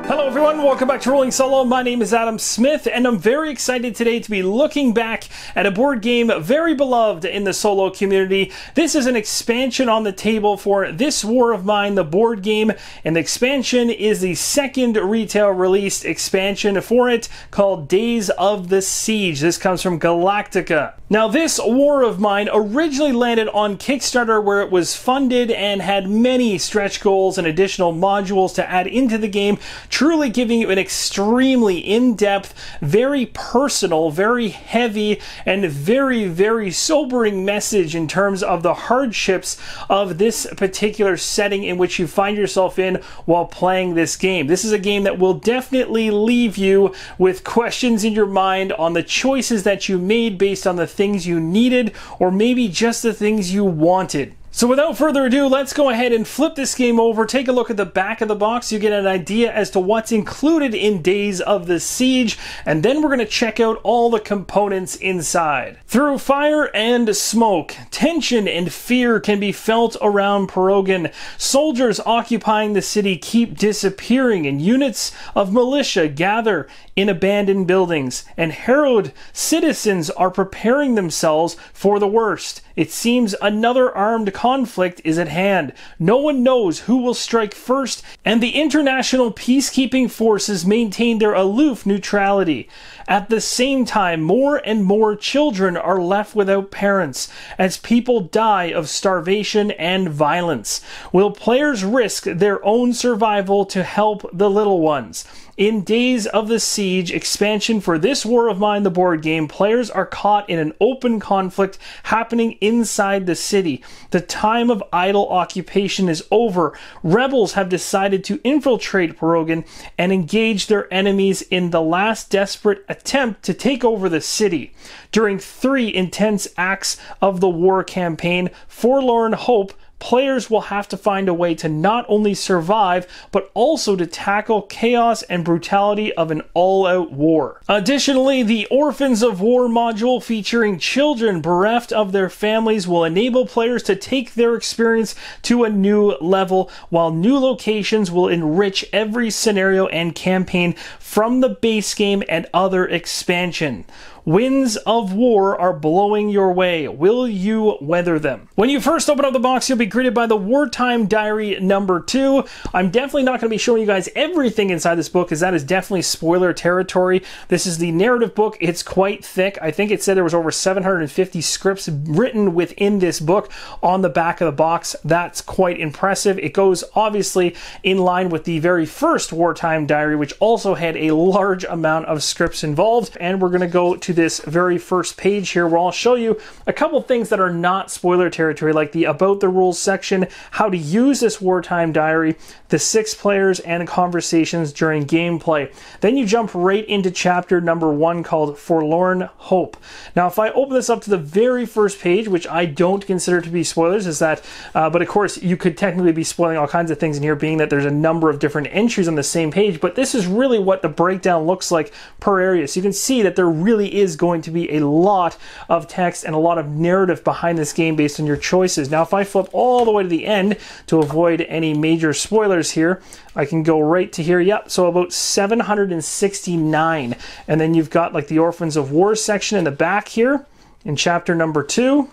Hello everyone, welcome back to Rolling Solo. My name is Adam Smith, and I'm very excited today to be looking back at a board game very beloved in the solo community. This is an expansion on the table for This War of Mine, the board game, and the expansion is the second retail released expansion for it called Days of the Siege. This comes from Galacta. Now, this War of Mine originally landed on Kickstarter, where it was funded and had many stretch goals and additional modules to add into the game, truly giving you an extremely in-depth, very personal, very heavy, and very sobering message in terms of the hardships of this particular setting in which you find yourself in while playing this game. This is a game that will definitely leave you with questions in your mind on the choices that you made based on the things you needed, or maybe just the things you wanted. So without further ado, let's go ahead and flip this game over, take a look at the back of the box so you get an idea as to what's included in Days of the Siege, and then we're going to check out all the components inside. Through fire and smoke, tension and fear can be felt around Pogoren. Soldiers occupying the city keep disappearing, and units of militia gather in abandoned buildings, and harrowed citizens are preparing themselves for the worst. It seems another armed conflict is at hand. No one knows who will strike first, and the international peacekeeping forces maintain their aloof neutrality. At the same time, more and more children are left without parents as people die of starvation and violence. Will players risk their own survival to help the little ones? In Days of the Siege expansion for This War of Mine, the board game, players are caught in an open conflict happening inside the city. The time of idle occupation is over. Rebels have decided to infiltrate Pogoren and engage their enemies in the last desperate attempt to take over the city. During 3 intense acts of the war campaign, Forlorn Hope, players will have to find a way to not only survive, but also to tackle chaos and brutality of an all-out war. Additionally, the Orphans of War module featuring children bereft of their families will enable players to take their experience to a new level, while new locations will enrich every scenario and campaign from the base game and other expansion. Winds of war are blowing your way. Will you weather them? When you first open up the box, you'll be greeted by the Wartime Diary number 2. I'm definitely not going to be showing you guys everything inside this book, as that is definitely spoiler territory. This is the narrative book. It's quite thick. I think it said there was over 750 scripts written within this book on the back of the box. That's quite impressive. It goes obviously in line with the very first Wartime Diary, which also had a large amount of scripts involved. And we're going to go to this very first page here, where I'll show you a couple things that are not spoiler territory, like the About the Rules section, how to use this Wartime Diary, the 6 players, and conversations during gameplay. Then you jump right into chapter number 1 called Forlorn Hope. Now, if I open this up to the very first page, which I don't consider to be spoilers, is that, but of course you could technically be spoiling all kinds of things in here, being that there's a number of different entries on the same page, but this is really what the breakdown looks like per area. So you can see that there really is going to be a lot of text and a lot of narrative behind this game based on your choices. Now, if I flip all the way to the end to avoid any major spoilers here, I can go right to here. Yep, so about 769. And then you've got like the Orphans of War section in the back here in chapter number 2.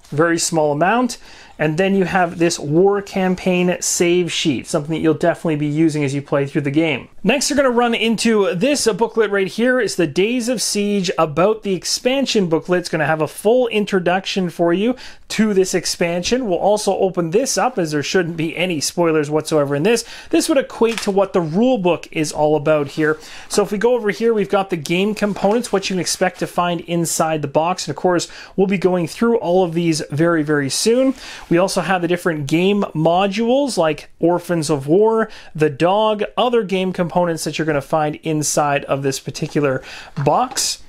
Very small amount. And then you have this war campaign save sheet, something that you'll definitely be using as you play through the game. Next, we're going to run into this booklet right here. It's the Days of Siege About the Expansion booklet. It's going to have a full introduction for you to this expansion. We'll also open this up, as there shouldn't be any spoilers whatsoever in this. This would equate to what the rule book is all about here. So if we go over here, we've got the game components, what you can expect to find inside the box. And of course, we'll be going through all of these very soon. We also have the different game modules like Orphans of War, the dog, other game components that you're going to find inside of this particular box.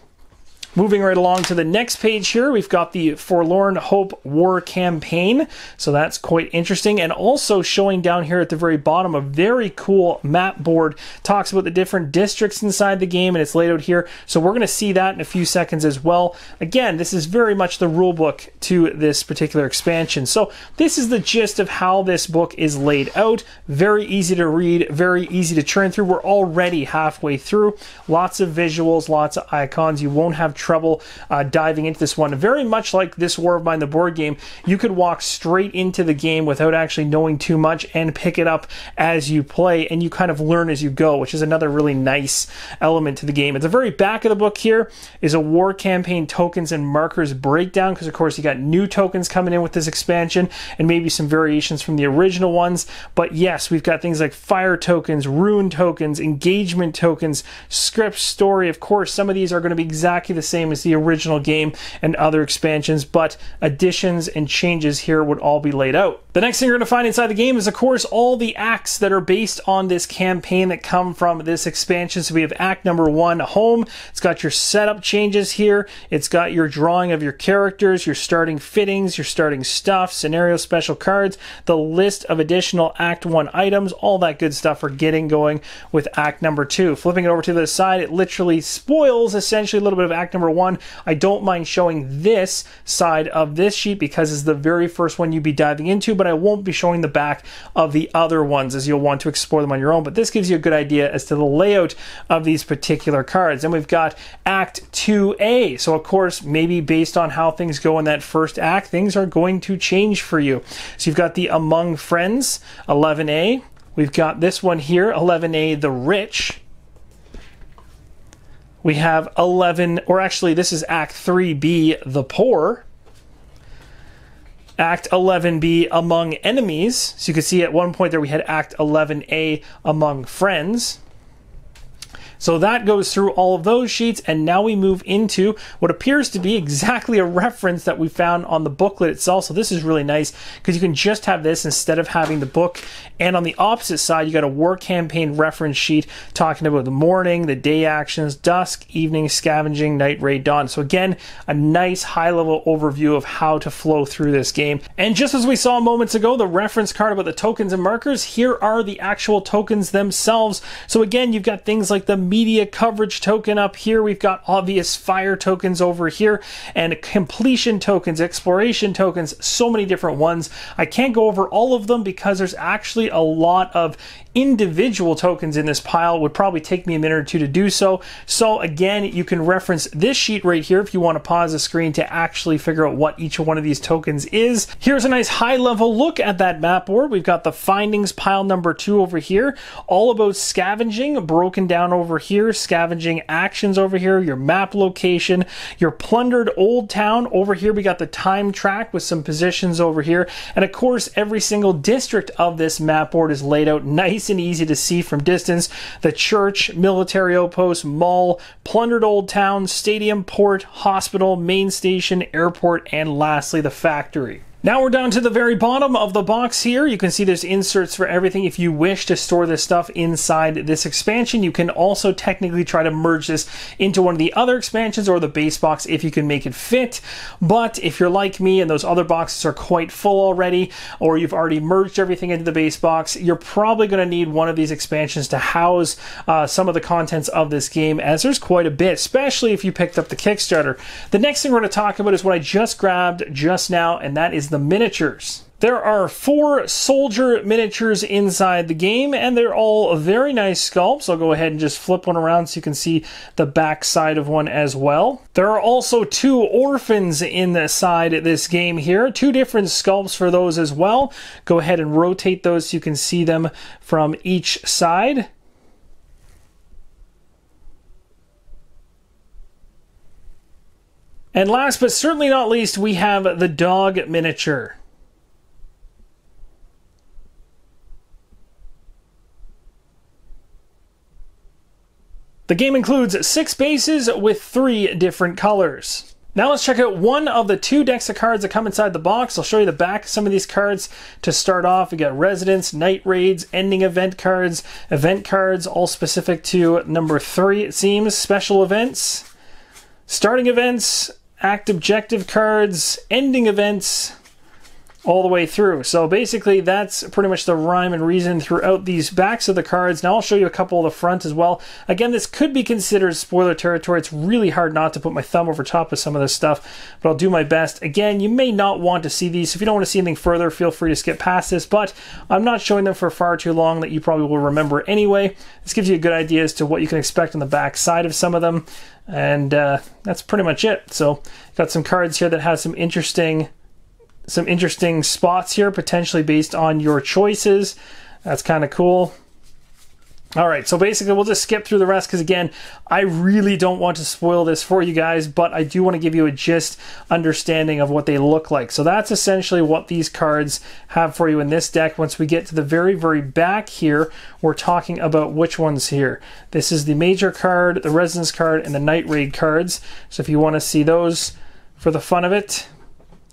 Moving right along to the next page here, we've got the Forlorn Hope War Campaign. So that's quite interesting. And also showing down here at the very bottom, a very cool map board. Talks about the different districts inside the game, and it's laid out here. So we're going to see that in a few seconds as well. Again, this is very much the rule book to this particular expansion. So this is the gist of how this book is laid out. Very easy to read, very easy to churn through. We're already halfway through. Lots of visuals, lots of icons. You won't have trouble diving into this one. Very much like this War of Mine, the board game, you could walk straight into the game without actually knowing too much and pick it up as you play, and you kind of learn as you go, which is another really nice element to the game. At the very back of the book here is a war campaign tokens and markers breakdown, because of course you got new tokens coming in with this expansion and maybe some variations from the original ones. But yes, we've got things like fire tokens, rune tokens, engagement tokens, script, story. Of course, some of these are going to be exactly the same as the original game and other expansions, but additions and changes here would all be laid out. The next thing you're going to find inside the game is, of course, all the acts that are based on this campaign that come from this expansion. So we have act number 1, home. It's got your setup changes here. It's got your drawing of your characters, your starting fittings, your starting stuff, scenario special cards, the list of additional act 1 items, all that good stuff for getting going with act number 2. Flipping it over to the side, it literally spoils essentially a little bit of act number 1. I don't mind showing this side of this sheet because it's the very first one you'd be diving into, but I won't be showing the back of the other ones as you'll want to explore them on your own. But this gives you a good idea as to the layout of these particular cards. And we've got Act 2A. So of course, maybe based on how things go in that first act, things are going to change for you. So you've got the Among Friends, 11A. We've got this one here, 11A, the Rich. We have 11, or actually this is Act 3B, the Poor. Act 11B, Among Enemies. So you can see at one point there we had Act 11A, Among Friends. So that goes through all of those sheets, and now we move into what appears to be exactly a reference that we found on the booklet itself. So this is really nice because you can just have this instead of having the book. And on the opposite side, you got a war campaign reference sheet talking about the morning, the day actions, dusk, evening, scavenging, night, raid, dawn. So again, a nice high-level overview of how to flow through this game. And just as we saw moments ago, the reference card about the tokens and markers, here are the actual tokens themselves. So again, you've got things like the media coverage token up here. We've got obvious fire tokens over here, and completion tokens, exploration tokens, so many different ones. I can't go over all of them because there's actually a lot of individual tokens in this pile. It would probably take me a minute or two to do so. So again, you can reference this sheet right here if you want to pause the screen to actually figure out what each one of these tokens is. Here's a nice high-level look at that map board. We've got the findings pile number 2 over here, all about scavenging, broken down over here, scavenging actions over here, your map location, your plundered old town over here. We got the time track with some positions over here, and of course every single district of this map board is laid out nice and easy to see from distance. The church, military outpost, mall, plundered old town, stadium, port, hospital, main station, airport, and lastly the factory. Now we're down to the very bottom of the box here. You can see there's inserts for everything. If you wish to store this stuff inside this expansion, you can also technically try to merge this into one of the other expansions or the base box if you can make it fit. But if you're like me and those other boxes are quite full already, or you've already merged everything into the base box, you're probably going to need one of these expansions to house some of the contents of this game, as there's quite a bit, especially if you picked up the Kickstarter. The next thing we're going to talk about is what I just grabbed just now, and that is the miniatures. There are 4 soldier miniatures inside the game, and they're all very nice sculpts. I'll go ahead and just flip one around so you can see the back side of one as well. There are also 2 orphans in the side of this game here. 2 different sculpts for those as well. Go ahead and rotate those so you can see them from each side. And last but certainly not least, we have the dog miniature. The game includes 6 bases with 3 different colors. Now let's check out one of the 2 decks of cards that come inside the box. I'll show you the back of some of these cards to start off. We got residents, night raids, ending event cards, all specific to number 3, it seems, special events. starting events, act objective cards, ending events, all the way through. So basically that's pretty much the rhyme and reason throughout these backs of the cards. Now I'll show you a couple of the front as well. Again, this could be considered spoiler territory. It's really hard not to put my thumb over top of some of this stuff, but I'll do my best. Again, you may not want to see these. So if you don't want to see anything further, feel free to skip past this, but I'm not showing them for far too long that you probably will remember anyway. This gives you a good idea as to what you can expect on the back side of some of them. And that's pretty much it. So got some cards here that have some interesting spots here, potentially based on your choices. That's kind of cool. All right, so basically we'll just skip through the rest because, again, I really don't want to spoil this for you guys, but I do want to give you a gist understanding of what they look like. So that's essentially what these cards have for you in this deck. Once we get to the very, very back here, we're talking about which ones here. This is the Major card, the Resonance card, and the Night Raid cards. So if you want to see those for the fun of it,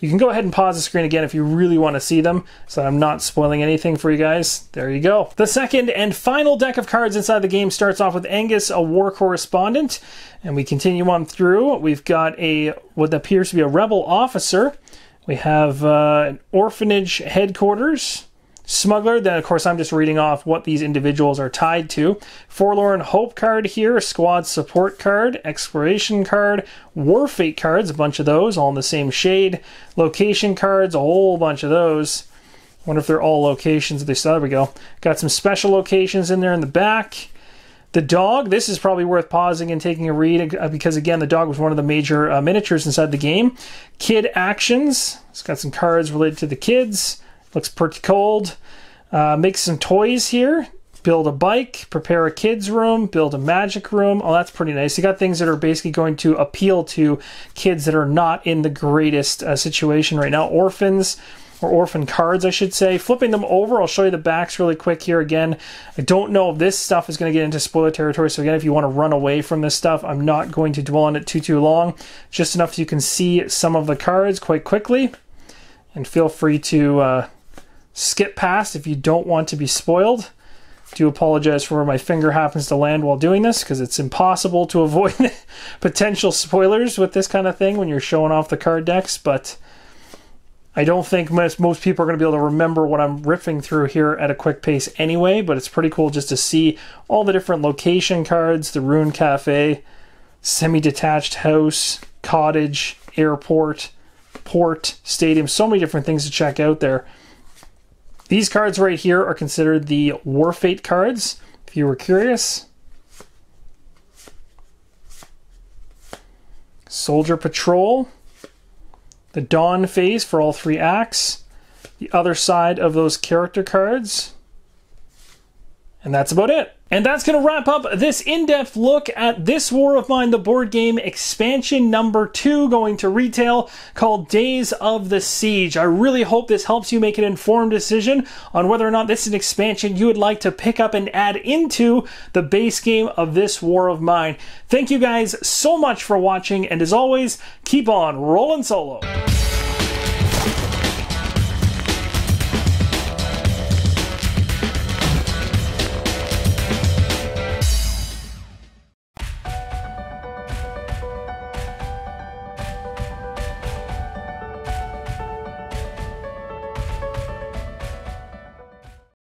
you can go ahead and pause the screen again if you really want to see them, so I'm not spoiling anything for you guys. There you go. The second and final deck of cards inside the game starts off with Angus, a war correspondent, and we continue on through. We've got what appears to be a rebel officer. We have an orphanage headquarters, smuggler. Then, of course, I'm just reading off what these individuals are tied to. Forlorn Hope card here, squad support card, exploration card, war fate cards, a bunch of those, all in the same shade. Location cards, a whole bunch of those. Wonder if they're all locations. There we go. Got some special locations in there in the back. The dog, this is probably worth pausing and taking a read because, again, the dog was one of the major miniatures inside the game. Kid actions. It's got some cards related to the kids. Looks pretty cold. Make some toys here. Build a bike, prepare a kid's room, build a magic room. Oh, that's pretty nice. You got things that are basically going to appeal to kids that are not in the greatest situation right now. Orphans, or orphan cards, I should say. Flipping them over, I'll show you the backs really quick here again. I don't know if this stuff is going to get into spoiler territory, so again, if you want to run away from this stuff, I'm not going to dwell on it too long. Just enough so you can see some of the cards quite quickly. And feel free to skip past if you don't want to be spoiled. Do apologize for where my finger happens to land while doing this, because it's impossible to avoid potential spoilers with this kind of thing when you're showing off the card decks, but I don't think most people are going to be able to remember what I'm riffing through here at a quick pace anyway, but it's pretty cool just to see all the different location cards, the Rune Cafe, semi-detached house, cottage, airport, port, stadium, so many different things to check out there. These cards right here are considered the War Fate cards, if you were curious. Soldier Patrol. The Dawn phase for all 3 acts. The other side of those character cards. And that's about it. And that's going to wrap up this in-depth look at This War of Mine, the board game expansion number 2 going to retail, called Days of the Siege. I really hope this helps you make an informed decision on whether or not this is an expansion you would like to pick up and add into the base game of This War of Mine. Thank you guys so much for watching, and as always, keep on rolling solo.